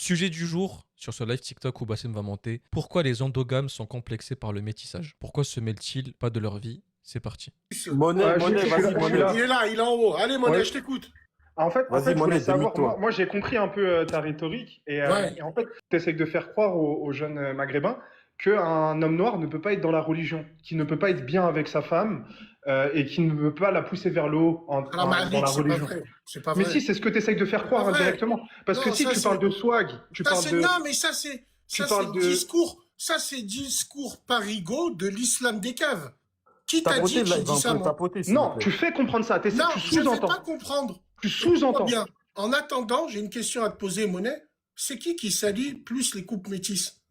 Sujet du jour sur ce live TikTok où Bassem va monter. Pourquoi les endogames sont complexés par le métissage? Pourquoi se mêlent-ils pas de leur vie? C'est parti. Monnaie, vas-y, Monnaie. Il est là, il est en haut. Allez, Monnaie, Ouais. je t'écoute. En fait, Vas-y, je voulais Monnaie, savoir, démute-toi. moi j'ai compris un peu ta rhétorique Ouais. et en fait, tu essaies de faire croire aux jeunes maghrébins qu'un homme noir ne peut pas être dans la religion, qu'il ne peut pas être bien avec sa femme et qu'il ne peut pas la pousser vers le haut Alors, dans la Malik, c'est pas religion. vrai. C'est pas Mais vrai. si, c'est ce que tu essaies de faire croire pas vrai. indirectement. Parce Non, que si ça, tu parles de swag, tu Ça, parles c'est... de... Non, mais ça, c'est parles de- discours. Ça, c'est discours parigot de l'islam des caves. Qui T'as t'a dit voté, que là, j'ai il va dit un ça, peu moi? tapoter, s'il Non, vous plaît. tu fais comprendre ça, tu Non, je ne fais sous-entends. pas comprendre. Tu sous-entends. Bien. En attendant, j'ai une question à te poser, Monnaie. C'est qui salue plus les couples métisses?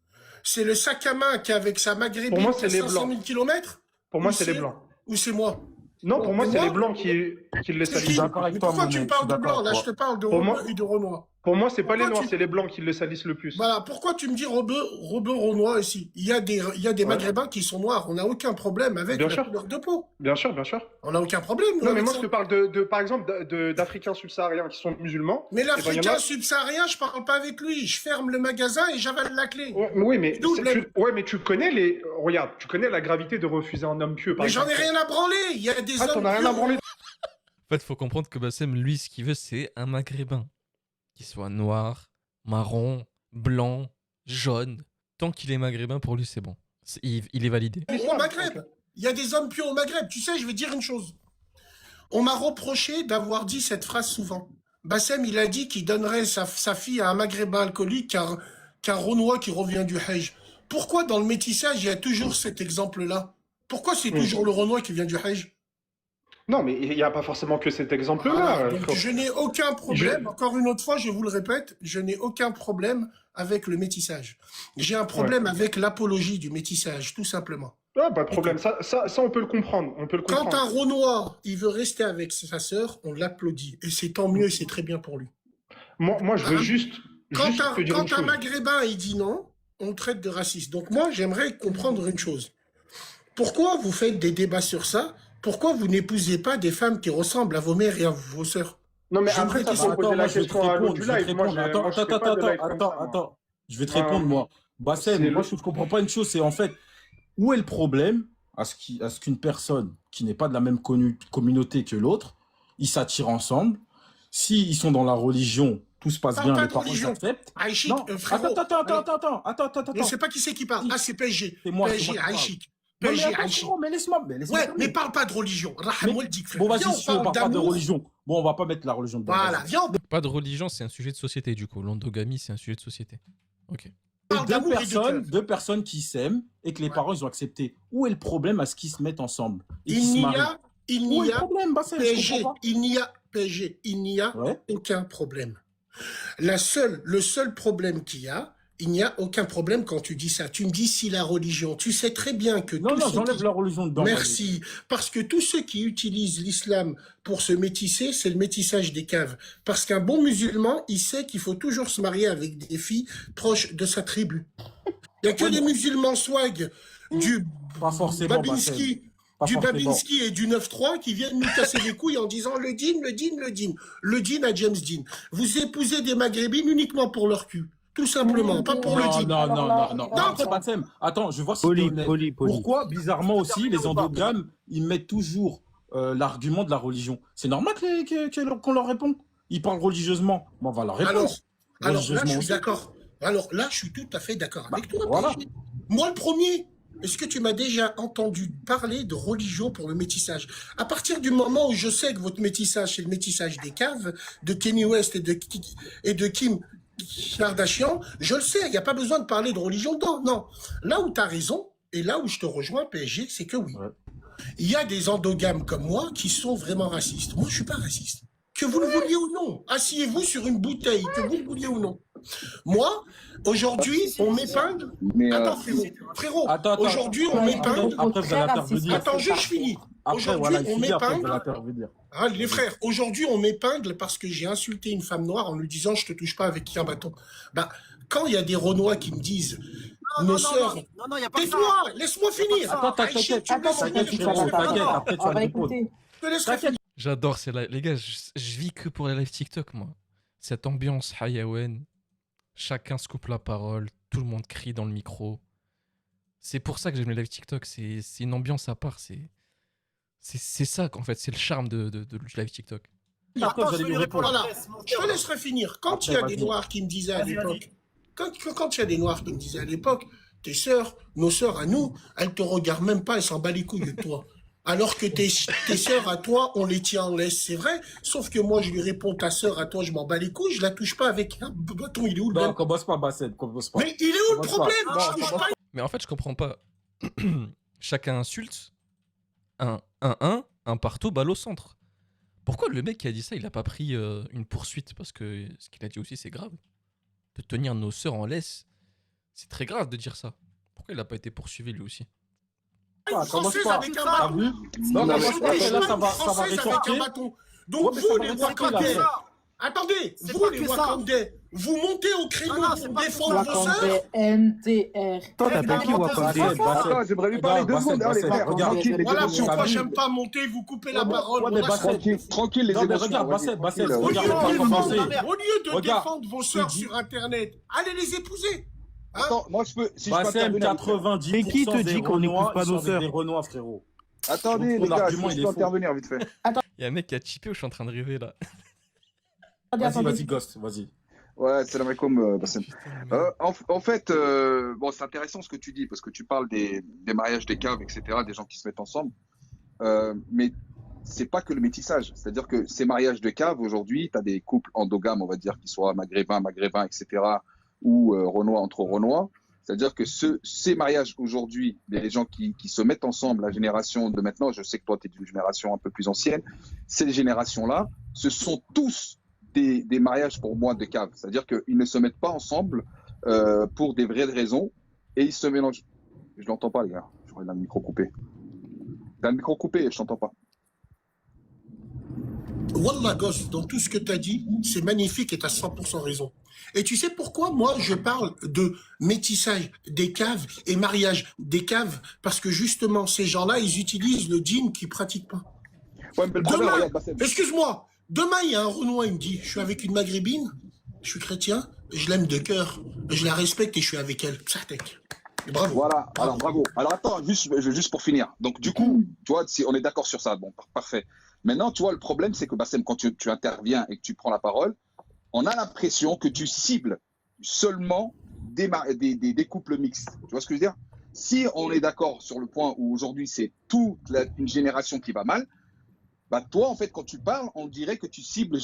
C'est le sac à main qui, avec sa maghrébine, Pour moi, qui a c'est les 500 000 blancs. kilomètres? Pour moi, Ou c'est les blancs. Ou c'est moi? Non, pour moi, Et c'est moi les blancs qui le C'est salissent. qui? d'accord avec Mais toi, pourquoi tu Monnaie, me parles je de suis blanc? d'accord Là, avec je te parle de Pour moi- Renoir et de Renoir. Pour moi, c'est pas les Pourquoi noirs, tu- c'est les blancs qui le salissent le plus. Voilà, pourquoi tu me dis Robeux Renoir ici? Il y a des maghrébins qui sont noirs. On n'a aucun problème avec Bien la sûr. couleur de peau. Bien sûr, bien sûr. On n'a aucun problème. nous, Non, mais avec moi, ça. je te parle par exemple, d'Africains subsahariens qui sont musulmans. Mais Eh ben, l'Africain y en a- subsaharien, je parle pas avec lui. Je ferme le magasin et j'avale la clé. Oui, mais, D'où tu connais regarde, tu connais la gravité de refuser un homme pieux, par Mais j'en ai exemple. rien à branler. Il y a des Ah, hommes. t'en as rien à pieux. branler. En fait, faut comprendre que Bassem, lui, ce qu'il veut, c'est un maghrébin. Qu'il soit noir, marron, blanc, jaune. Tant qu'il est maghrébin, pour lui, c'est bon. Il est validé. Au Maghreb. Il y a des hommes pieux au Maghreb. Tu sais, je vais dire une chose. On m'a reproché d'avoir dit cette phrase souvent. Bassem, il a dit qu'il donnerait sa fille à un maghrébin alcoolique qu'un Renoir qui revient du Hajj. Pourquoi dans le métissage, il y a toujours cet exemple-là? Pourquoi c'est toujours le Renoir qui vient du Hajj? Non, mais il n'y a pas forcément que cet exemple-là. Voilà. Donc, je n'ai aucun problème, encore une autre fois, je vous le répète, je n'ai aucun problème avec le métissage. J'ai un problème avec l'apologie du métissage, tout simplement. Ah, pas de problème. Ça, on peut le comprendre. On peut le Quand comprendre. un Renoir, il veut rester avec sa sœur, on l'applaudit. Et c'est tant mieux et c'est très bien pour lui. Moi, je veux juste Quand te dire une un chose. maghrébin, il dit non, on le traite de raciste. Donc moi, j'aimerais comprendre une chose. Pourquoi vous faites des débats sur ça? Pourquoi vous n'épousez pas des femmes qui ressemblent à vos mères et à vos sœurs? Non, mais Je après, me ça dis- faut poser Attends, la moi, je vais te question à l'autre répondre, du je vais te live. Moi, répondre. je fais pas de live comme ça, moi. Attends. Je vais te Ah. répondre, moi. Bassem, C'est moi, le- je ne comprends pas une chose, c'est en fait, où est le problème à ce qu'une personne qui n'est pas de la même communauté que l'autre, ils s'attirent ensemble. S'ils sont dans la religion, tout se passe Parle bien, pas les de parents religion. s'acceptent. Aïchik, Non, frérot. attends. Je ne sais pas qui c'est qui parle. Ah, c'est PSG. C'est moi, PSG, c'est moi qui parle. Aïchik. Non, mais PSG, attends, Aïchik. frérot, mais laisse-moi Ouais, parler. mais parle pas de religion. Raham Waldik, frère. Bon, vas-y, Viens, si on parle pas de d'amour. religion. Bon, on va pas mettre la religion dedans. Voilà, vas-y. viens, on Pas de religion, c'est un sujet de société, du coup. L'endogamie, c'est un sujet de société. Ok. parle d'amour et de cœur. Deux personnes qui s'aiment et que les Ouais. parents, ils ont accepté. Où est le problème à ce qu'ils se mettent ensemble et qu'ils Il se n'y marient? a, il Où n'y est le a, problème, Bassem? Je PSG, comprends pas. il n'y a, PSG, il n'y a Ouais. aucun problème. Le seul problème qu'il y a, il n'y a aucun problème quand tu dis ça. Tu me dis si la religion, tu sais très bien que Non, tous non, ceux j'enlève qui- la religion dedans. Merci. Parce que tous ceux qui utilisent l'islam pour se métisser, c'est le métissage des caves. Parce qu'un bon musulman, il sait qu'il faut toujours se marier avec des filles proches de sa tribu. Il n'y a que Ouais, les mais- musulmans swag du Pas forcément, Babinski, Pas du forcément. Babinski et du 9-3 qui viennent nous casser les couilles en disant le dîn, le dîn, le dîn. Le dîn à James Dean. Vous épousez des maghrébines uniquement pour leur cul. Tout simplement, pas pour le Non, dîn. non. Après, Bassem, attends, je vais voir si t'es honnête. Pourquoi, bizarrement aussi, les endogames, ils mettent toujours l'argument de la religion? C'est normal qu'on leur réponde. Ils parlent religieusement. Bon, on va leur répondre. Alors là, Religieusement je suis aussi. d'accord. Alors là, je suis tout à fait d'accord avec toi. voilà. PSG. Moi, le premier. Est-ce que tu m'as déjà entendu parler de religion pour le métissage? À partir du moment où je sais que votre métissage, c'est le métissage des caves, de Kanye West et de Kim Kardashian, je le sais, il n'y a pas besoin de parler de religion dedans. Non. Là où tu as raison, et là où je te rejoins, PSG, c'est que oui. Ouais. Il y a des endogames comme moi qui sont vraiment racistes. Moi, je suis pas raciste. Que vous le vouliez ou non. Asseyez-vous sur une bouteille, que vous le vouliez ou non. Moi, aujourd'hui, on m'épingle. Attends, frérot. Attends, aujourd'hui, on m'épingle. Après, vous allez intervenir. Attends, juste je finis. Après, Aujourd'hui, voilà, il on finit, après, vous m'épingle. allez intervenir. Ah, les frères, aujourd'hui, on m'épingle parce que j'ai insulté une femme noire en lui disant je te touche pas avec un bâton. Bah, quand il y a des Renois qui me disent nos sœurs. Non, il n'y a pas ça. Tais-toi, laisse-moi finir. Attends, Aïchik, t'inquiète, tu me laisses finir. frérot, t'inquiète, après, tu On vas va répondre. écouter. Je te laisserai finir. J'adore ces lives. Les gars, je vis que pour les lives TikTok, moi. Cette ambiance hayawen. chacun se coupe la parole, tout le monde crie dans le micro. C'est pour ça que j'aime les live TikTok, c'est une ambiance à part, c'est ça qu'en fait, c'est le charme du live TikTok. Après, vous allez lui répondre. Voilà, je te laisserai finir. Quand il y a des Noirs qui me disaient à l'époque, quand il y a des Noirs qui me disaient à l'époque, tes sœurs, nos sœurs à nous, elles te regardent même pas, elles s'en battent les couilles de toi. Alors que tes sœurs à toi, on les tient en laisse, c'est vrai. Sauf que moi, je lui réponds, ta sœur à toi, je m'en bats les couilles, je la touche pas avec un bâton, il est où le Non, même commence pas, Bassem, commence pas. Mais il est où le Commence problème pas. Je touche pas. Mais en fait, je comprends pas. Chacun insulte, un partout, balle au centre. Pourquoi le mec qui a dit ça, il a pas pris une poursuite? Parce que ce qu'il a dit aussi, c'est grave. De tenir nos sœurs en laisse, c'est très grave de dire ça. Pourquoi il a pas été poursuivi lui aussi? Une Française avec un T'as bâton. vu? Non, Une mais là, ça va Française avec un rétorquer. bâton. Donc Ouais, mais vous, ça va les rétorquer, là. Wakandais, attendez, C'est vous, pas les que ça. Wakandais, vous montez au créneau Ah non, pour c'est pas que défendre vos sœurs. NTR. Toi, t'appelles qui Wakandé? Attends, j'aimerais lui parler 2 secondes, hein, les frères. Tranquille, les Voilà émotions. pourquoi j'aime pas monter, vous coupez la parole. Ouais, mais on Bassem, reste- Tranquille, les Non, mais émotions. regarde, vas-y, Bassem, tranquille, Au lieu regarde, de regarde, défendre- commencer. au lieu de Regarde, défendre vos je te sœurs dis- sur Internet, allez les épouser. Hein Attends, moi, si je peux Bassem, intervenir. 90% Mais qui te dit des qu'on n'écoute Renois, pas ils sont nos avec sœurs? des Renois, frérot. Attendez, Ton les gars, argument, si il je est peux faux. intervenir vite fait. Il y a un mec qui a chippé ou je suis en train de rêver là? Vas-y, vas-y, Ghost, vas-y. Ouais, salam alaikum, Bassem. Putain, mais- En fait, bon, c'est intéressant ce que tu dis, parce que tu parles des mariages des caves, etc., des gens qui se mettent ensemble. Mais c'est pas que le métissage. C'est-à-dire que ces mariages de caves, aujourd'hui, tu as des couples endogames, on va dire, qui soient maghrébins, etc., ou Renois entre Renois. C'est-à-dire que ces mariages aujourd'hui, les gens qui se mettent ensemble, la génération de maintenant, je sais que toi, tu es d'une génération un peu plus ancienne, ces générations-là, ce sont tous des mariages pour moi de caves. C'est-à-dire qu'ils ne se mettent pas ensemble pour des vraies raisons et ils se mélangent. Je l'entends pas, les gars. Je crois qu'il a le micro coupé. T'as le micro coupé, je t'entends pas. Wallah, gosse, dans tout ce que tu as dit, c'est magnifique et tu as 100% raison. Et tu sais pourquoi moi je parle de métissage des caves et mariage des caves? Parce que justement, ces gens-là, ils utilisent le djinn qu'ils pratiquent pas. Ouais, mais le problème, Demain, regarde, Bassem. excuse-moi, demain il y a un Renoir, il me dit, je suis avec une maghrébine, je suis chrétien, je l'aime de cœur, je la respecte et je suis avec elle. Psatek. Bravo. Voilà, alors bravo. Alors attends, juste pour finir. Donc du coup, tu vois, si on est d'accord sur ça, bon, parfait. Maintenant, tu vois, le problème, c'est que Bassem, quand tu interviens et que tu prends la parole, on a l'impression que tu cibles seulement des couples mixtes. Tu vois ce que je veux dire? Si on est d'accord sur le point où aujourd'hui c'est toute une génération qui va mal, bah toi, en fait, quand tu parles, on dirait que tu cibles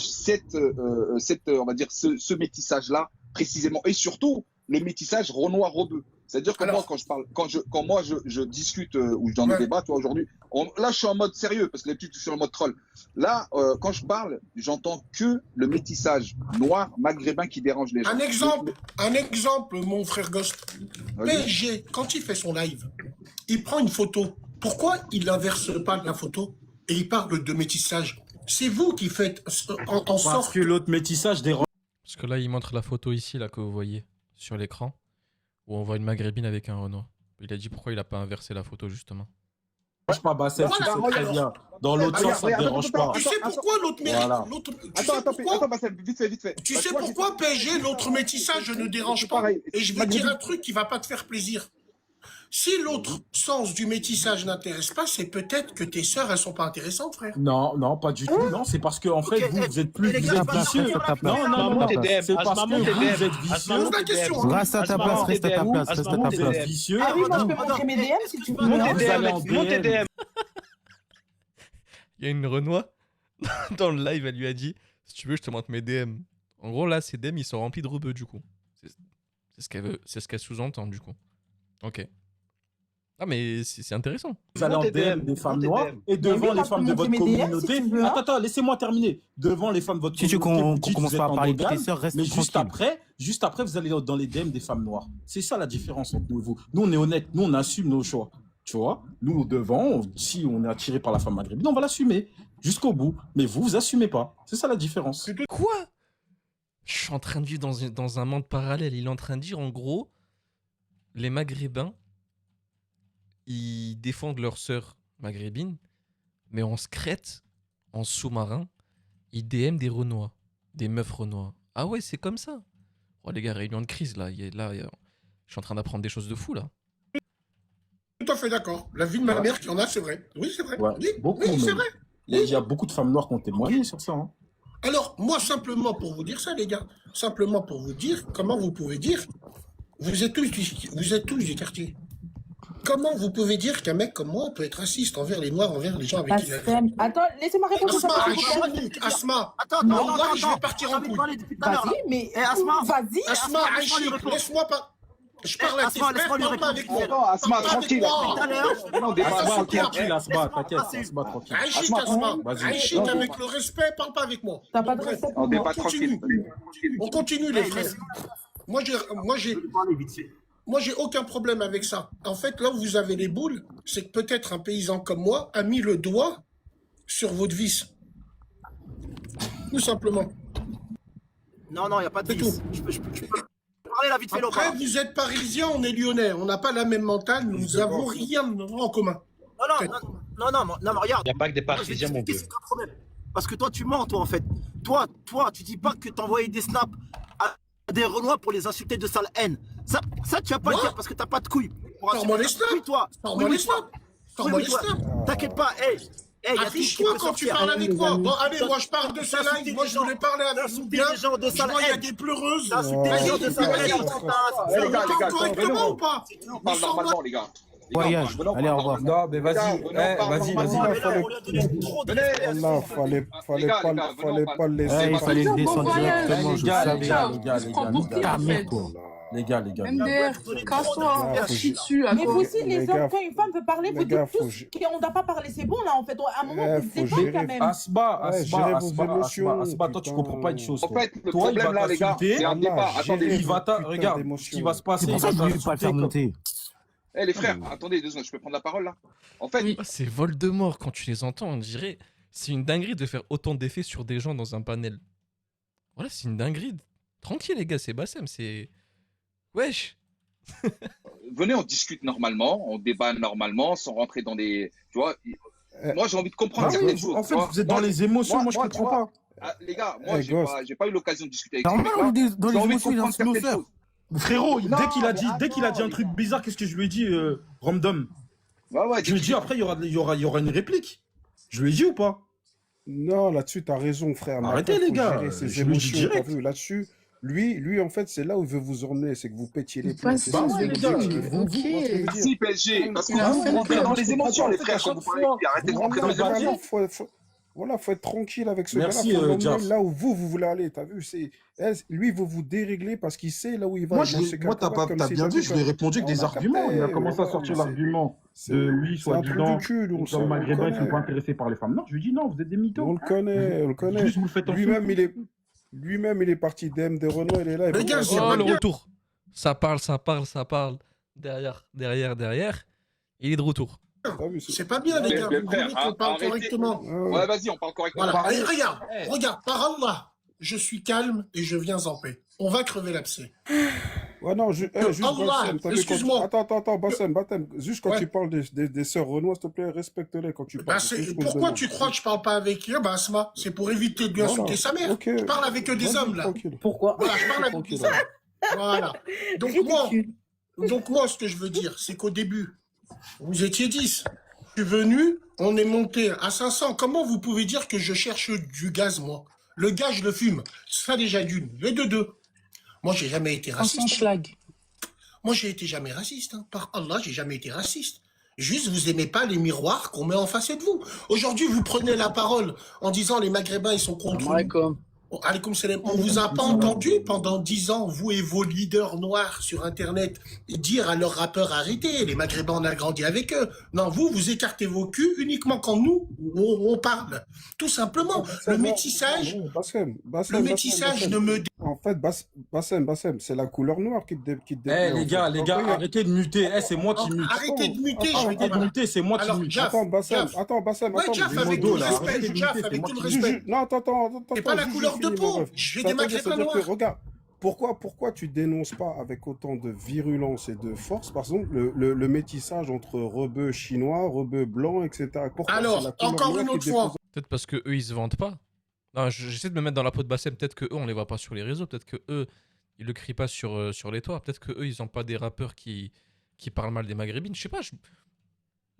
on va dire, ce métissage-là précisément, et surtout le métissage Renoir-Rebeu. C'est-à-dire que Alors, moi, quand je parle, quand moi je discute ou dans le Ouais. débat, tu vois, aujourd'hui, là, je suis en mode sérieux parce que d'habitude, je suis en mode troll. Là, quand je parle, j'entends que le métissage noir maghrébin qui dérange les gens. un exemple, mon frère Ghost. Vas-y. PSG, quand il fait son live, il prend une photo. Pourquoi il n'inverse pas la photo et il parle de métissage? C'est vous qui faites en Parce sorte. que l'autre métissage dérange. Parce que là, il montre la photo ici, là, que vous voyez sur l'écran, où on voit une maghrébine avec un Renoir. Il a dit pourquoi il a pas inversé la photo, justement. Pas Bassem, tu Voilà, sais très alors. bien. Dans l'autre sens, ça ne Regarde, dérange attends, pas. Tu sais pourquoi l'autre mérite Voilà. l'autre- tu Attends, sais pourquoi attends, Bassem, vite fait. Tu Bah, sais vois, pourquoi PSG, l'autre métissage ne dérange c'est pas? pareil. Et je vais te dire un truc qui va pas te faire plaisir. Si l'autre sens du métissage n'intéresse pas, c'est peut-être que tes sœurs, elles sont pas intéressantes, frère. Non, non, pas du tout. Non, c'est parce que en fait, Ok, vous êtes plus les vous gars, êtes pas vicieux. sur ta place. Non, non, Maman, non, t'es non. DM. C'est parce Asmaman, que t'es vous DM. êtes vicieux. Asmaman, Pose la t'es question. DM. Reste à ta place, reste à ta place, reste à ta Vous place. êtes vicieux. Ah oui, moi je Vous- peux montrer mes DM si tu veux. Monte Vous tes allez DM, en monte tes DM. DM. Il y a une Renoir dans le live, elle lui a dit si tu veux, je te montre mes DM. En gros, là, ces DM, ils sont remplis de rebeux, du coup. C'est ce qu'elle veut, c'est ce qu'elle sous-entend, du coup. Ok. Ah, mais c'est intéressant. Vous allez en Monte tes DM DM, des femmes monte tes noires DM. et devant Oui, les moi, femmes je de peux votre montrer mes DM, communauté. si tu veux, hein. Attends, laissez-moi terminer. Devant les femmes de votre Si tu communauté, vous dites commences vous pas êtes à parler de tes endogame, sœurs, reste mais juste tranquille. après, vous allez dans les DM des femmes noires. C'est ça la différence entre nous et vous. Nous, on est honnête, nous, on assume nos choix. Tu vois, nous, devant, si on est attiré par la femme maghrébine, on va l'assumer jusqu'au bout. Mais vous, vous assumez pas. C'est ça la différence. Quoi? Je suis en train de vivre dans un monde parallèle. Il est en train de dire, en gros, les Maghrébins, ils défendent leurs sœurs maghrébines, mais en secrète, en sous-marin, ils DM des Renois, des meufs Renois. Ah ouais, c'est comme ça. Oh les gars, réunion de crise là. Je suis en train d'apprendre des choses de fou là. Tout à fait d'accord. La vie de ma Ouais. mère qu'il y en a, c'est vrai. Oui, c'est vrai. Ouais, Oui, beaucoup, oui, c'est même. vrai. Il y a beaucoup de femmes noires qui ont témoigné sur ça. Hein. Alors, moi, simplement pour vous dire ça, les gars, simplement pour vous dire, comment vous pouvez dire, vous êtes tous du quartier. Comment vous pouvez dire qu'un mec comme moi peut être raciste envers les Noirs, envers les gens avec qui il a Bassem. Attends, laissez-moi répondre. Asma, s'il vous plaît. Asma, Attends, Wallah, je vais partir en couille. Vas-y, mais. Eh, Asma. Vas-y. Asma, laisse-moi lui Aïchik, répondre. laisse-moi pas. Je parle à tes Asma, frères, laisse-moi lui parle pas répondre. avec moi. Attends, Asma, Parle pas avec tranquille. moi. Tout à l'heure. Non, débat, Asma, tranquille. Tranquille, Asma, t'inquiète, Asma, tranquille. Aïchik, Asma, Asma, vas-y. Aïchik, Non, avec le respect, parle pas avec moi. T'as pas de Bref, respect On pour moi. débat tranquille. On continue, les Eh, frères. Moi, j'ai Parlez vite fait. Moi, j'ai aucun problème avec ça. En fait, là où vous avez les boules, c'est que peut-être un paysan comme moi a mis le doigt sur votre vis. Tout simplement. Non, il n'y a pas de C'est vice. tout. Je peux parler là vite fait, Après, Loba. vous êtes parisien, on est lyonnais. On n'a pas la même mentale, nous avons rien en commun. Non, mais regarde. Il n'y a pas que des Moi, je vais partisans, mon t'expliquer vieux. c'est quoi le problème. Parce que toi, tu mens, toi, en fait. Toi, tu dis pas que t'envoyais des snaps à des Renois pour les insulter de sale haine. Ça tu vas pas le Moi dire parce que t'as pas de couilles. Pour Sors-moi insulter- les snaps. Oui, toi. Sors-moi les snaps. Sors-moi les toi. snaps. T'inquiète pas. Hey, y a tout qui Affiche-toi peut quand tu sortir. parles avec moi. Bon, allez, T'as- moi, je parle de t'as ce insulté live. Moi, des je voulais gens. parler T'as avec vous insulté bien. des gens de Je sale vois, il y a haine. des pleureuses. T'as insulté des gens de sale Vas-y, haine. Eh, les gars, on parle correctement ou pas? On parle normalement, les gars. Voyage. Allez, au revoir. Non, mais vas-y, vas-y. Là, fallait pas le laisser. Il fallait le descendre directement, Les je gars, savais. les gars. Calme-toi. Les gars. MDR, casse-toi, chie dessus. Mais vous aussi, les Les hommes, gars, quand une femme veut parler, vous les gars, dites faut tous qu'on ne doit pas parler. C'est bon, là, en fait. À un moment, vous faut êtes gérer. quand même. Asma, gérez vos émotions, Asma, toi tu putain. comprends pas une chose. En fait, le Toi, il problème va là, les gars, t'insulter. c'est un débat. Allah, Attendez, gérez Il va putain regarde, ce d'émotions. qui va se passer. C'est pour ça que je ne voulais pas le faire monter. eh les frères, attendez 2 secondes, je peux prendre la parole là. En fait, Ah, c'est Voldemort quand tu les entends, on dirait. C'est une dinguerie de faire autant d'effets sur des gens dans un panel. Voilà, c'est une dinguerie. Tranquille, les gars, c'est Bassem, c'est. Wesh! venez, on discute normalement, on débat normalement, sans rentrer dans des. Tu vois, moi j'ai envie de comprendre Ah oui, certaines choses. en tu fait, vois. vous êtes dans les émotions, moi je tu comprends vois, pas. ah, les gars, moi gosse. j'ai pas eu l'occasion de discuter avec ces Normal, mecs-là. on est dans J'ai les envie de émotions, il comprendre lance nos certaines sœurs. choses. Frérot, Non, dès qu'il a mais dit un attends, truc bizarre, qu'est-ce que je lui ai dit, Random? Ouais, Je lui ai dit après, il y aura une réplique. Je lui ai dit ou pas? Non, là-dessus, t'as raison, frère. Mais Arrêtez, après, les faut gars, gérer ses je le dis émotions, t'as direct. vu. Là-dessus, lui, en fait, c'est là où il veut vous emmener, c'est que vous pétiez les plombs. Bah, C'est si, ça, ouais, ce les que gars, je veux dire. ok. Merci PSG, parce que Il a vous fait rentrez le dans plan. les émotions, les frères, À quand chaque vous parlez, fois. arrêtez de Non, rentrer dans mais les émotions. voilà, faut être tranquille avec ce Merci, gars-là. Faut l'emmener Jaff. là où vous voulez aller. T'as vu, lui, il veut vous dérégler parce qu'il sait là où il va. Moi, Bon, c'est t'as correct, comme bien c'est vu, jamais je lui ai comme- répondu avec des On a arguments. capté, Il a commencé à sortir mais l'argument c'est- de lui, c'est un truc soi-disant, du cul, nous, les ça, hommes on le maghrébins qui sont connaît. pas intéressés par les femmes. Non, je lui ai dit non, vous êtes des mythos. On le connaît. Juste vous le faites en Lui-même, il est parti DM des Renault, il est là. il Les veut gars, pas- c'est Oh, pas le bien. retour! Ça parle. Derrière. Il est de retour. T'as vu, C'est pas bien, les gars. Mais Vous frère, voulez qu'on parle arrêtez. correctement. Ouais, vas-y, on parle correctement. Voilà. Pareil. Et regarde, par Allah, je suis calme et je viens en paix. On va crever l'abcès. Ouais, non, juste Allah, Bassem, t'as vu, excuse-moi. Attends, Bassem, juste quand Ouais. tu parles des sœurs Renoir, s'il te plaît, respecte-les quand tu parles. C'est tout ce qu'on te Pourquoi demande. tu crois que je parle pas avec eux, Asma? C'est pour éviter de lui Voilà. insulter sa mère. Ok. Je parle avec eux des Vas-y, hommes, là. tranquille. Pourquoi? Voilà, je parle avec Tranquille. des hommes. Voilà. Ridicule. Donc moi, ce que je veux dire, c'est qu'au début, vous étiez 10. Je suis venu, on est monté à 500. Comment vous pouvez dire que je cherche du gaz, moi? Le gaz, je le fume. Ça, déjà d'une. Et de deux. Moi, j'ai jamais été Prends son raciste. schlag. Moi, j'ai été jamais raciste. Hein. Par Allah, j'ai jamais été raciste. Juste, vous aimez pas les miroirs qu'on met en face de vous. Aujourd'hui, vous prenez la parole en disant les Maghrébins, ils sont contre nous. Oh, alaykoum salam. On vous a pas entendu pendant 10 ans, vous et vos leaders noirs sur Internet, dire à leurs rappeurs arrêtez, les Maghrébins, on a grandi avec eux. Non, vous écartez vos culs uniquement quand nous, on parle. Tout simplement. Le métissage, Bassem, ne me... En fait, Bassem, c'est la couleur noire qui te Eh, déplaît, en les gars, fait. arrêtez de muter. Eh, c'est moi qui mute. Arrêtez de muter. Arrêtez de muter, c'est moi qui Alors, mute. Jaff, Attends, Bassem, Ouais, Jaff, dis-moi avec deux, tout le là, respect, arrêtez de Jaff, muter, avec c'est tout le moi qui- respect. Non, attends. C'est pas la juste couleur de finis, peau. mon ref. J'ai Ça des veut dire, Maghrébins c'est-à-dire que, noirs. regarde, pourquoi tu dénonces pas avec autant de virulence et de force, par exemple, le métissage entre rebeux chinois, rebeux blancs, etc. Pourquoi Alors, c'est la couleur encore noire une qui autre te fois. dépose- Peut-être parce que eux ils se vendent pas. Non, j'essaie de me mettre dans la peau de Bassem. Peut-être que eux on les voit pas sur les réseaux. Peut-être que eux Ils le crient pas sur les toits. Peut-être qu'eux, ils ont pas des rappeurs qui parlent mal des maghrébines. Je sais pas,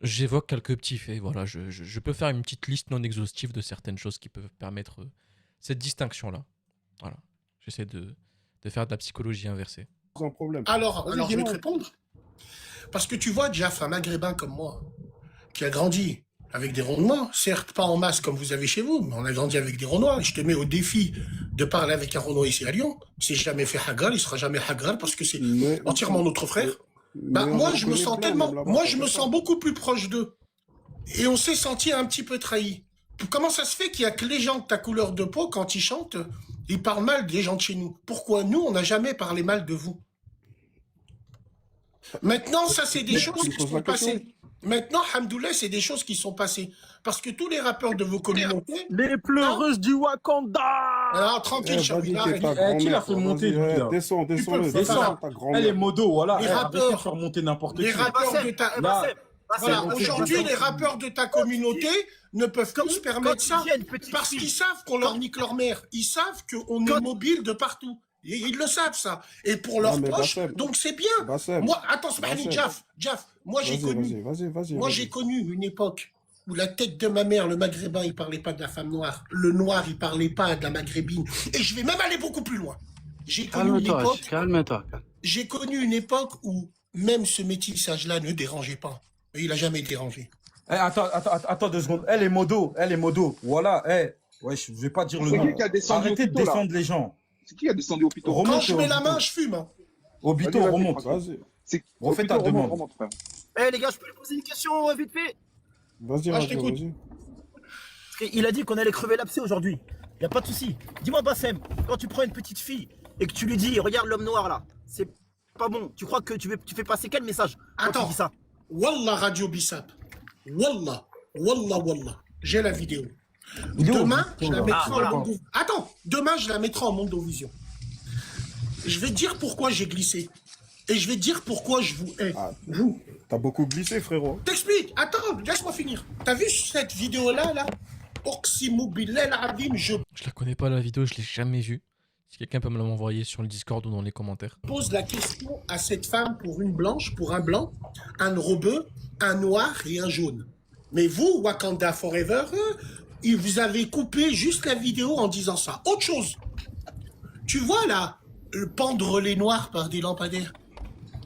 j'évoque quelques petits faits. Voilà, je peux faire une petite liste non exhaustive de certaines choses qui peuvent permettre cette distinction-là. Voilà, j'essaie de faire de la psychologie inversée. C'est un problème. Alors Vas-y, je vais dis-moi. te répondre. Parce que tu vois, Jaf, un maghrébin comme moi, qui a grandi avec des ronds noirs, certes pas en masse comme vous avez chez vous, mais on a grandi avec des ronds noirs, et je te mets au défi de parler avec un rond noir ici à Lyon. C'est jamais fait Hagar, il sera jamais Hagar parce que c'est entièrement notre frère. Bah, moi, je me sens tellement, moi, je me sens beaucoup plus proche d'eux. Et on s'est senti un petit peu trahi. Comment ça se fait qu'il y a que les gens de ta couleur de peau, quand ils chantent, ils parlent mal des gens de chez nous? Pourquoi nous, on n'a jamais parlé mal de vous? Maintenant, ça, c'est des choses qui sont passées. Maintenant, Hamdoullah, c'est des choses qui sont passées. Parce que tous les rappeurs de vos communautés... Les pleureuses du Wakanda. Alors, tranquille, Chabila. Qui l'a fait monter, lui, là? Descends, Tu peux le descends, faire. ta grand-mère. Elle est modo, voilà. Les Arrêtez de rappeurs. faire monter n'importe qui. Les rappeurs de ta... Là, Voilà, c'est- aujourd'hui, c'est- les rappeurs de ta communauté ne peuvent plus se permettre ça parce qu'ils savent qu'on leur nique leur mère. Ils savent qu'on est mobile de partout. Et ils le savent, ça. Et pour leurs mais proches, Bassem, donc c'est bien. Bassem, Moi, attends, Smahani, Bassem. Jaf, moi j'ai connu... Vas-y. Moi, j'ai connu une époque où la tête de ma mère, le maghrébin, il parlait pas de la femme noire. Le noir, il parlait pas de la maghrébine. Et je vais même aller beaucoup plus loin. J'ai connu une époque... Calme-toi. J'ai connu une époque où même ce métissage-là ne dérangeait pas. Et il a jamais dérangé. Attends 2 secondes. Elle est modo. Voilà, ouais, je vais pas dire le C'est nom. qui a descendu Arrêtez au de Pito, là descendre les gens. C'est qui a descendu au Pito? Quand Remonte je au mets la Pito. main, je fume. Hein. Au Bito, Vas-y, remonte. Vas-y, Refais ta demande. Remonte, frère. Eh les gars, je peux lui poser une question vite fait? vas-y, Ah, je t'écoute. vas-y. Parce qu'il a dit qu'on allait crever l'abcès aujourd'hui. Y a pas de souci. Dis-moi, Bassem, quand tu prends une petite fille et que tu lui dis, regarde l'homme noir là, c'est pas bon. Tu crois que tu fais passer quel message quand Attends. tu dis ça? Wallah Radio Bissap. Wallah. J'ai la vidéo. Demain, je la mettrai en Mondo... Attends, demain, je la mettrai en Mondovision. Je vais te dire pourquoi j'ai glissé. Et je vais te dire pourquoi je vous hais. Vous. T'as beaucoup glissé, frérot. T'explique. Attends, laisse-moi finir. T'as vu cette vidéo-là, là? Oxymou Bilal Adim, je Je la connais pas la vidéo, je l'ai jamais vue. Si quelqu'un peut me l'envoyer sur le Discord ou dans les commentaires. pose la question à cette femme pour une blanche, pour un blanc, un rebeu, un noir et un jaune. Mais vous, Wakanda Forever, vous avez coupé juste la vidéo en disant ça. Autre chose. Tu vois là, pendre les noirs par des lampadaires.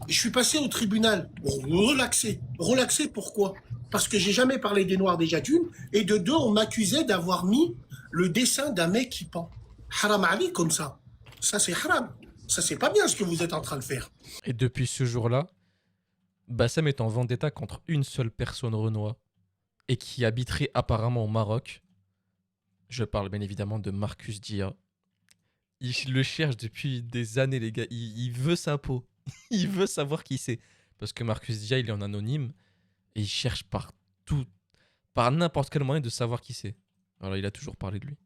Je suis passé au tribunal pour relaxer. Relaxer pourquoi? Parce que j'ai jamais parlé des noirs déjà d'une, et de deux, on m'accusait d'avoir mis le dessin d'un mec qui pend. Haram Ali comme ça. Ça c'est haram. Ça c'est pas bien ce que vous êtes en train de faire. Et depuis ce jour-là, Bassem est en vendetta contre une seule personne renois et qui habiterait apparemment au Maroc. Je parle bien évidemment de Marcus Dia. Il le cherche depuis des années, les gars. Il veut sa peau. Il veut savoir qui c'est. Parce que Marcus Dia, il est en anonyme et il cherche partout, par n'importe quel moyen de savoir qui c'est. Alors il a toujours parlé de lui.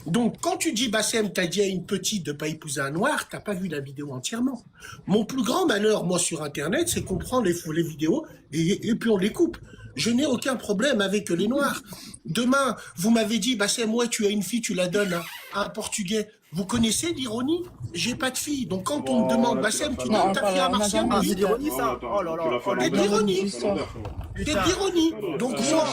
Donc, quand tu dis Bassem, t'as dit à une petite de pas épouser un noir, t'as pas vu la vidéo entièrement. Mon plus grand malheur, moi, sur Internet, c'est qu'on prend les vidéos et puis on les coupe. Je n'ai aucun problème avec les noirs. Demain, vous m'avez dit, Bassem, ouais, tu as une fille, tu la donnes à un Portugais. Vous connaissez l'ironie? J'ai pas de fille. Donc, quand on me demande, Bassem, tu donnes ta fille à Martial, Ah, c'est d'ironie ça? Oh là là. c'est de l'ironie. C'est de l'ironie. Donc, moi,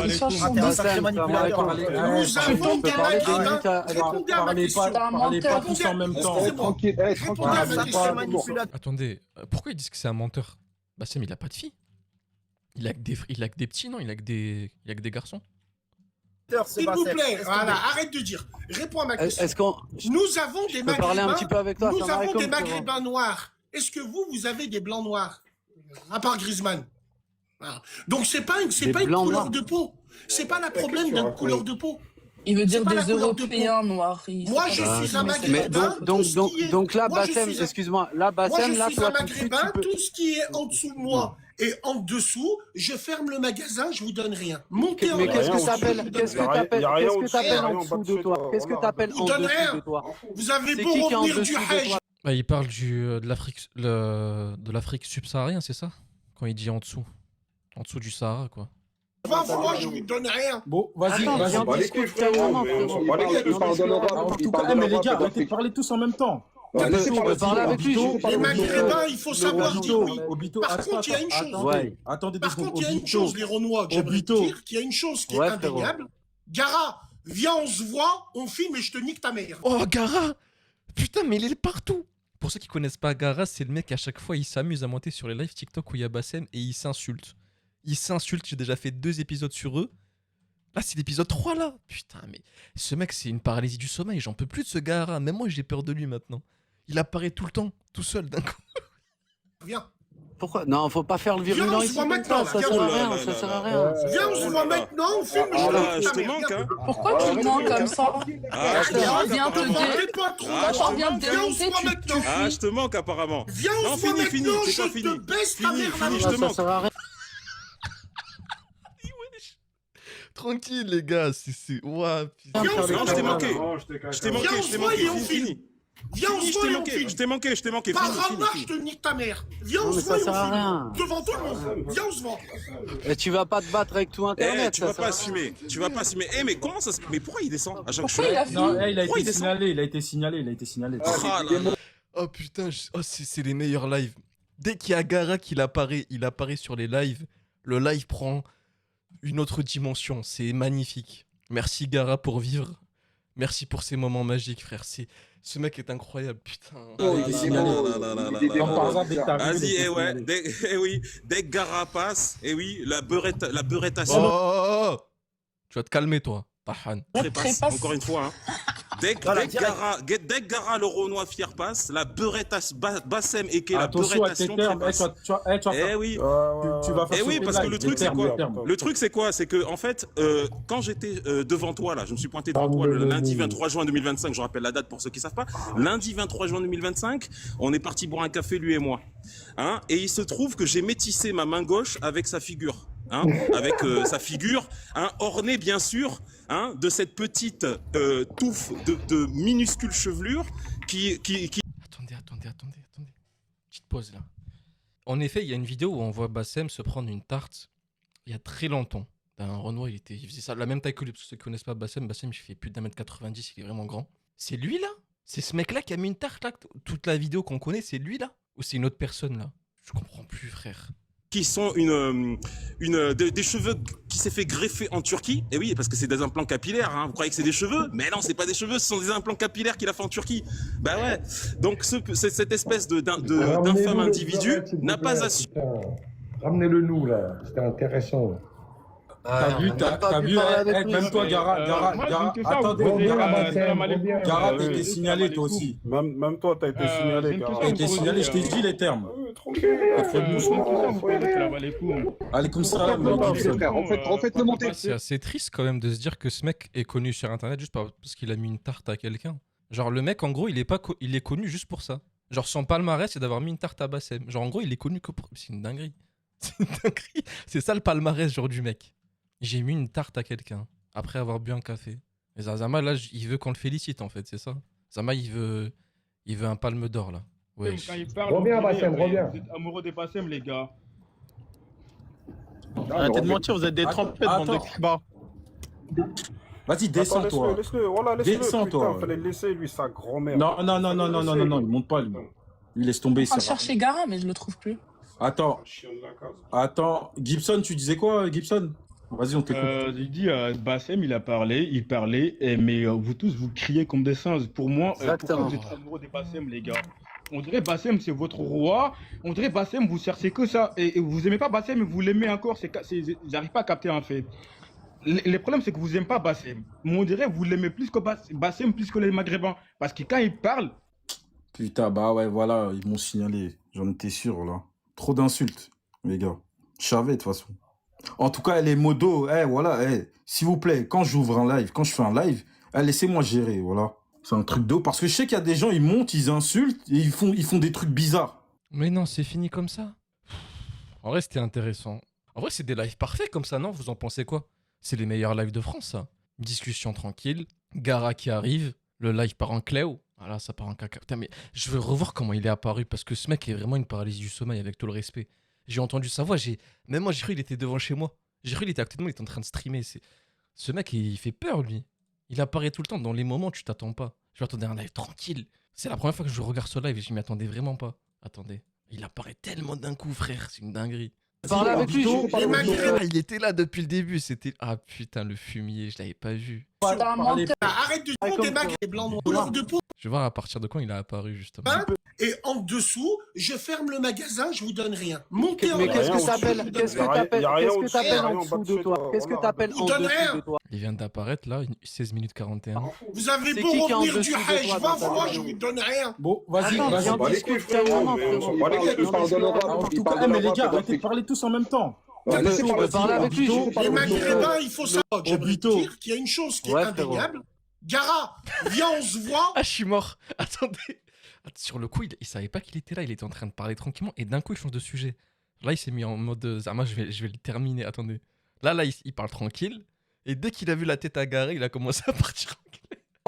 Il change son T'es un sacré manipulateur. nous avons des maghrébins. Répondez à ma question. Parlez pas tous en même temps. Tranquille, Répondez à ma question. Attendez, pourquoi ils disent que c'est un menteur? Bassem, il a pas de fille. Il a que des petits, non? Il a que des garçons. S'il vous plaît, voilà, arrête de dire. Réponds à ma question. Est-ce qu'on Nous avons des peux parler un petit peu avec toi? Nous Salam avons alaikum, des frérot. maghrébins noirs. Est-ce que vous avez des blancs noirs? À part Griezmann. Voilà. Donc c'est pas une blancs couleur noirs. de peau. C'est pas le problème d'une couleur de peau. Il veut dire C'est pas la des couleur de Européens noirs. Moi, je suis un Mais maghrébin. donc là, Moi, je Bassem, suis un- excuse-moi, là, Moi, Bassem, je là, suis un toi, tout de suite, maghrébin. tu peux... Tout ce qui est en dessous de moi et en dessous, je ferme le magasin, je vous donne rien. Montez en Mais haut, qu'est-ce que je t'appelles vous donne Qu'est-ce que rien. t'appelles y a rien Qu'est-ce que au-dessus, t'appelles y a en rien en dessous bas de de toi toi, Qu'est-ce que voilà. t'appelles Je en vous donne dessous rien. de toi Vous avez C'est beau qui est en revenir dessous du de Hajj. toi Bah, il parle de l'Afrique subsaharienne, c'est ça? Quand il dit en dessous. En dessous du Sahara, quoi. Moi, je vous donne rien. Bon, vas-y, Attends, vas-y. viens Bah, les discuter couilles, frérot, calmement, mais on s'en frérot. bat les couilles, Il parle de l'Europe. En Il tout cas, parle de mais les l'Europe, gars, arrêtez de d'Afrique. parler tous en même temps. laissez parler parler avec lui. Les Maghrébins, il faut savoir dire oui. Obito, Par contre, il y a une chose. Attendez deux Par secondes. contre, il y a une chose, les Renois, que j'aimerais te dire, qu'il y a une chose qui est indéniable. Gara, viens, on se voit, on filme et je te nique ta mère. Oh, Gara! Putain, mais il est partout! Pour ceux qui connaissent pas Gara, c'est le mec à chaque fois il s'amuse à monter sur les lives TikTok où il y a Bassem et il s'insulte. Ils s'insultent, j'ai déjà fait 2 épisodes sur eux. Là, c'est l'épisode 3 là. Putain, mais ce mec, c'est une paralysie du sommeil. J'en peux plus de ce Gara. Même moi, j'ai peur de lui maintenant. Il apparaît tout le temps, tout seul d'un coup. Viens. Pourquoi? Non, faut pas faire le virulent Viens, on se ici. voit maintenant, Ça viens, sert à on- rien, ça sert à rien. Viens, on se voit maintenant, on filme et je te nique ta mère. Viens. Pourquoi tu mens comme ça? Viens te T'es pas trop. Quand on vient de Viens, on se démonter, voit tu maintenant. Ah, je te manque apparemment. Viens, on Non, se voit fini, fini, maintenant, c'est je pas fini. te baisse ta Fini, mère, fini, la je te Ça, ça manque. sert à rien. Tranquille, les gars. C'est. Ouah, putain. Viens, on se Non, voit je t'ai maintenant. manqué. Je t'ai manqué, Viens, on je se t'ai voit manqué. et on Fini, filme. Viens, on fini, se je voit t'ai et on manqué. filme. Je t'ai manqué, je t'ai manqué. Par Fini, Rama, fini, je te fini. nique ta mère. Viens, Non, on mais se voit ça et sert à on rien. filme. Devant tout le monde. Viens, on se voit. Et tu vas pas te battre avec tout Eh, internet. tu ça vas sert pas à rien. assumer. Tu vas pas assumer. Eh, mais comment ça se. Mais pourquoi il descend à chaque Pourquoi fois il a Non, fini? il a Pourquoi été il descend signalé, il a été signalé, il a été signalé. Ah là là. Oh putain, oh, c'est les meilleurs lives. Dès qu'il y a Gara il apparaît sur les lives. Le live prend une autre dimension. C'est magnifique. Merci Gara pour vivre. Merci pour ces moments magiques, frère. Ce mec est incroyable, putain. Il était signalé. Comme par hasard, dès que t'as vu, Vas-y, il était eh ouais, signalé. oui, dès que Gara passe, eh oui, la beurette Oh, assume. oh, oh. Tu vas te calmer, toi, Tahan. Trépasse, encore une fois. Hein. Dès que Gara, le Renoir fier passe, la beurette Bassem et qui est la Attention à tes beurette termes. Eh oui. Tu vas faire Eh oui, sauter parce que live, le les truc c'est termes, quoi les termes. Le truc c'est quoi? C'est que en fait, quand j'étais devant toi là, je me suis pointé devant toi le lundi 23 juin 2025. Je rappelle la date pour ceux qui savent pas. Lundi 23 juin 2025, on est parti boire un café lui et moi. Hein, et il se trouve que j'ai métissé ma main gauche avec sa figure. Hein, avec sa figure, hein, ornée bien sûr, hein, de cette petite touffe de minuscules chevelures qui... Attendez. Petite pause là. En effet, il y a une vidéo où on voit Bassem se prendre une tarte il y a très longtemps. Un Renoir, il faisait ça, la même taille que lui, pour ceux qui connaissent pas Bassem, il fait plus d'1m90, il est vraiment grand. C'est lui là? C'est ce mec là qui a mis une tarte là? Toute la vidéo qu'on connaît, c'est lui là? Ou c'est une autre personne là? Je comprends plus, frère. Qui sont des cheveux qui s'est fait greffer en Turquie. Et oui, parce que c'est des implants capillaires. Hein. Vous croyez que c'est des cheveux? Mais non, c'est pas des cheveux, ce sont des implants capillaires qu'il a fait en Turquie. Bah ouais. Donc cette espèce d'infâme individu n'a pas assuré. Ramenez-le nous là, c'était intéressant. T'as vu, même toi, Gara, attendez, Gara, t'as été signalé toi aussi. Même toi, t'as été signalé, Gara. T'as été signalé, je t'ai dit les termes. Allez, comme ça, refaites-le monter. C'est assez triste quand même de se dire que ce mec est connu sur internet juste parce qu'il a mis une tarte à quelqu'un. Genre le mec en gros il est connu juste pour ça. Genre son palmarès c'est d'avoir mis une tarte à Bassem. Genre en gros il est connu que pour... C'est une dinguerie. C'est une dinguerie. C'est ça le palmarès genre du mec. J'ai mis une tarte à quelqu'un après avoir bu un café. Et Zama là il veut qu'on le félicite en fait, c'est ça. Zama il veut un palme d'or là. Ouais. Reviens Bassem, reviens. Vous êtes amoureux des Bassem les gars. Arrêtez de mentir, vous êtes des trempettes, bande de clibas. Vas-y, descends toi. Laisse-le, Descends putain, toi. fallait le laisser, lui, sa grand-mère. Non, il monte pas lui. Il laisse tomber. Je chercher Gara, mais je le trouve plus. Attends, Gibson, tu disais quoi, Gibson? Vas-y, on t'écoute. Il dit Bassem, il parlait, mais vous tous vous criez comme des singes. Pour moi, pourquoi vous êtes amoureux des Bassem, les gars? On dirait Bassem, c'est votre roi. On dirait Bassem, vous cherchez que ça. Et vous aimez pas Bassem, mais vous l'aimez encore. J'arrive pas à capter en fait. Le problème, c'est que vous aimez pas Bassem. Mais on dirait vous l'aimez plus que Bassem, plus que les Maghrébins. Parce que quand il parle. Putain, bah ouais, voilà, ils m'ont signalé. J'en étais sûr, là. Trop d'insultes, les gars. Je savais, de toute façon. En tout cas, les modos, voilà, s'il vous plaît, quand j'ouvre un live, quand je fais un live, laissez-moi gérer, voilà. C'est un truc d'eau. Parce que je sais qu'il y a des gens, ils montent, ils insultent, et ils font des trucs bizarres. Mais non, c'est fini comme ça. En vrai, c'était intéressant. En vrai, c'est des lives parfaits comme ça, non? Vous en pensez quoi? C'est les meilleurs lives de France, ça. Discussion tranquille, Gara qui arrive, le live part en Cléo. Voilà, ça part en caca. Putain, mais je veux revoir comment il est apparu, parce que ce mec est vraiment une paralysie du sommeil, avec tout le respect. J'ai entendu sa voix, même moi j'ai cru qu'il était devant chez moi. J'ai cru qu'il était à côté de moi, il était en train de streamer. Ce mec, il fait peur, lui. Il apparaît tout le temps dans les moments où tu t'attends pas. Je m'attendais à un live tranquille. C'est la première fois que je regarde ce live et je m'y attendais vraiment pas. Attendez. Il apparaît tellement d'un coup, frère. C'est une dinguerie. Parlez avec lui. Ah, il était là depuis le début. C'était. Ah putain, le fumier, je l'avais pas vu. Arrête de dire des magrets blancs noirs, couleur de peau. Je vais voir à partir de quand il a apparu, justement. Et en dessous, je ferme le magasin, je vous donne rien. Montez en Mais qu'est-ce que dessous, t'appelles je vous Qu'est-ce donne que rien. t'appelles Qu'est-ce que t'appelles en rien en dessous bas de de toi chez Qu'est-ce que toi, t'appelles voilà. en Vous donne dessous rien. de toi Il vient d'apparaître là, 16 minutes 41. Vous avez C'est beau qui est en revenir du dessous de Hajj, toi 20 dans ta fois, je vidéo vous donne rien. Bon, vas-y, Attends, vas-y. viens On va les discute couilles, frérot, calmement, mais frérot. on va les couilles, Il parle de l'Europe. En Il tout parle cas, de mais les l'Europe gars, et arrêtez de d'Afrique. parler tous en même temps. Ouais, laissez On parler peut parler avec lui. Les Maghrébins, il faut savoir, j'aimerais Obito. dire qu'il y a une chose qui est Ouais, frérot. indéniable. Gara, viens, on se voit. Ah, je suis mort. Attendez. Sur le coup, il savait pas qu'il était là. Il était en train de parler tranquillement et d'un coup, il change de sujet. Là, il s'est mis en mode Zama, je vais le terminer. Attendez. Là, il parle tranquille. Et dès qu'il a vu la tête à Garé, il a commencé à partir.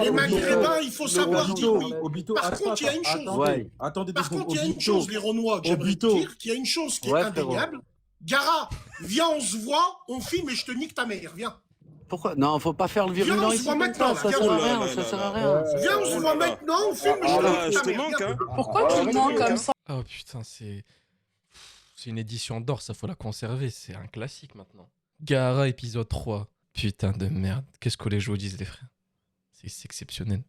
Les Maghrébins, il faut savoir dire oui. Obito, Par attends, contre, il y a une chose. attendez, Ouais. attendez deux Par secondes. contre, il y a une Obito, chose, les Renois, que j'aimerais Obito. dire qu'il y a une chose qui est Ouais, frérot. indéniable. Gara, viens, on se voit, on filme et je te nique ta mère, viens. Pourquoi Non, faut pas faire le virulent Viens, on se ici voit comme maintenant, ça. Ça viens, sert à on- rien. Ça sert à rien. Viens, on se Oh voit là là. maintenant, on filme et je Ah te là, nique je ta te mère, manque, viens. hein. Pourquoi tu mens comme ça? Oh putain, c'est une édition d'or, ça faut la conserver. C'est un classique maintenant. Gara épisode 3. Putain de merde. Qu'est-ce que les joueurs disent, les frères? C'est exceptionnel.